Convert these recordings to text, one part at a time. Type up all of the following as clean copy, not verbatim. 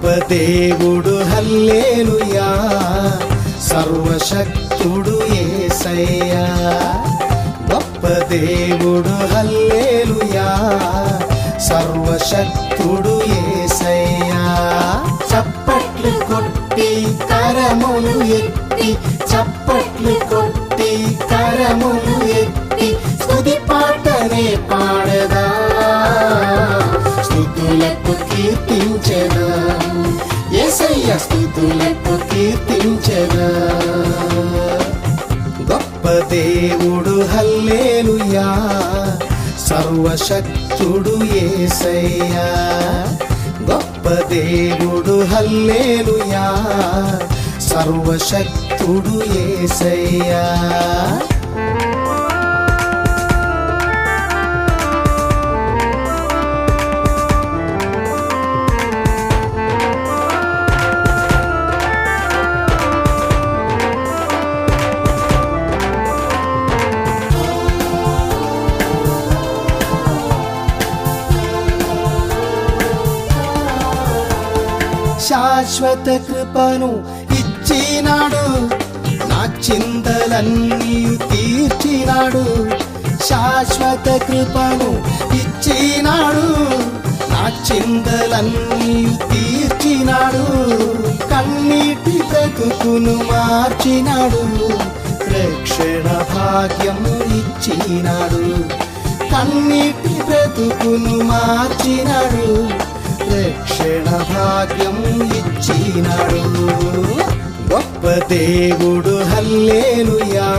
గొప్ప దేవుడు హల్లెలూయా, సర్వశక్తుడు యేసయ్యా. గొప్ప దేవుడు హల్లెలూయా, సర్వశక్తుడు యేసయ్యా. చప్పట్లు కొట్టి కరములు ఎత్తి, చప్పట్లు కొట్టి కరములు ఎత్తి, స్తుతి పాటనే పాడదా, స్తుతులకు కీర్తించెదా, యేసయ్య స్తుతులకు కీర్తించెదా. గొప్ప దేవుడు హల్లెలూయా, సర్వశక్తుడు యేసయ్యా. గొప్ప దేవుడు హల్లెలూయా, సర్వశక్తుడు యేసయ్యా. శాశ్వత కృపను ఇచ్చినాడు, నా చింతలన్నీ తీర్చినాడు. శాశ్వత కృపను ఇచ్చినాడు, నా చింతలన్నీ తీర్చినాడు. కన్నీటి బ్రతుకును మార్చినాడు, రక్షణ భాగ్యం ఇచ్చినాడు. కన్నీటి బ్రతుకును మార్చినాడు, రక్షణ భాగ్యం ఇచ్చినాడు. గొప్ప దేవుడు హల్లెలూయా,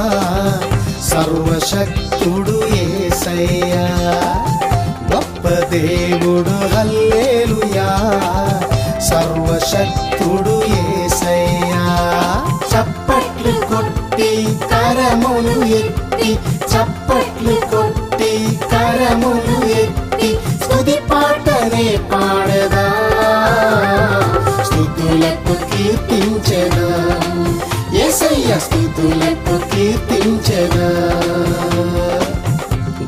సర్వశక్తుడు యేసయ్యా. గొప్ప దేవుడు హల్లెలూయా, సర్వశక్తుడు యేసయ్యా. చప్పట్లు కొట్టి కరములు ఎత్తి, చప్పట్లు కొట్టి కరములు ఎత్తి, స్తుతి పాటనే పాడదా, స్తుతులకు కీర్తించెదా, యేసయ్య స్తుతులకు కీర్తించెదా.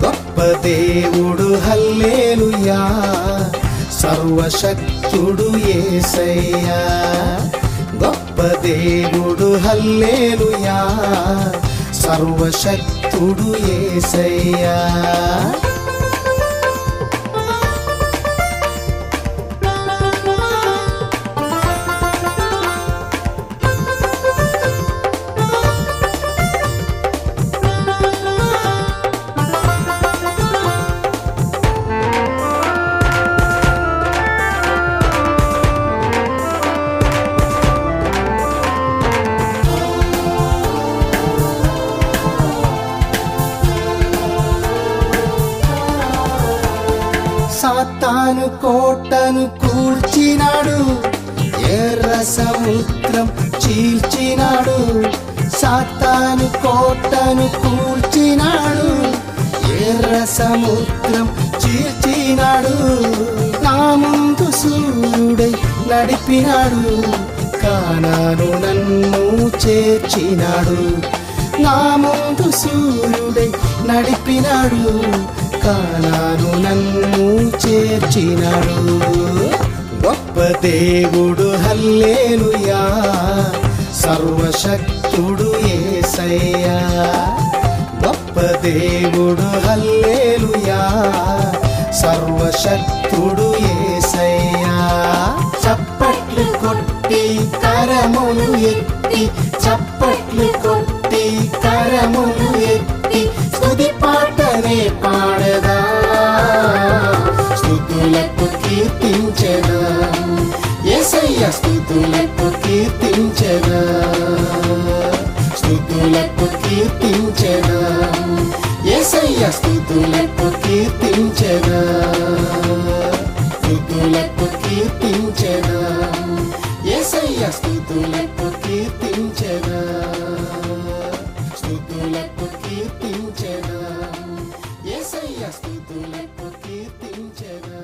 గొప్ప దేవుడు హల్లెలూయా, సర్వశక్తుడు యేసయ్యా. గొప్ప దేవుడు హల్లెలూయా, సర్వశక్తుడు యేసయ్యా. సాతాను కోటను కూల్చినాడు, ఎర్ర సముద్రం చీల్చినాడు. సాతాను కోటను కూల్చినాడు, ఎర్ర సముద్రం చీల్చినాడు. నా ముందు సూర్యుడై నడిపినాడు, కానాను నన్ను చేర్చినాడు. నా ముందు సూర్యుడై నడిపినాడు, కానాను నన్ను చేర్చినాడు. గొప్ప దేవుడు హల్లెలూయా, సర్వశక్తుడు యేసయ్యా. గొప్ప దేవుడు హల్లెలూయా, సర్వశక్తుడు యేసయ్యా. చప్పట్లు కొట్టి కరములు ఎత్తి, చప్పట్లు కొట్టి కరములు ఎత్తి, స్తుతి పాటనే పాడదా, స్తుతులకు కీర్తించెదా, యేసయ్య స్తుతులకు కీర్తించెదా, స్తుతులకు కీర్తించెదా, యేసయ్య స్తుతులకు కీర్తించెదా, స్తుతులకు కీర్తించెదా, యేసయ్య స్తుతులకు కీర్తించెదా, స్తుతులకు కీర్తించెదా, యేసయ్య స్తుతులకు కీర్తించెదా.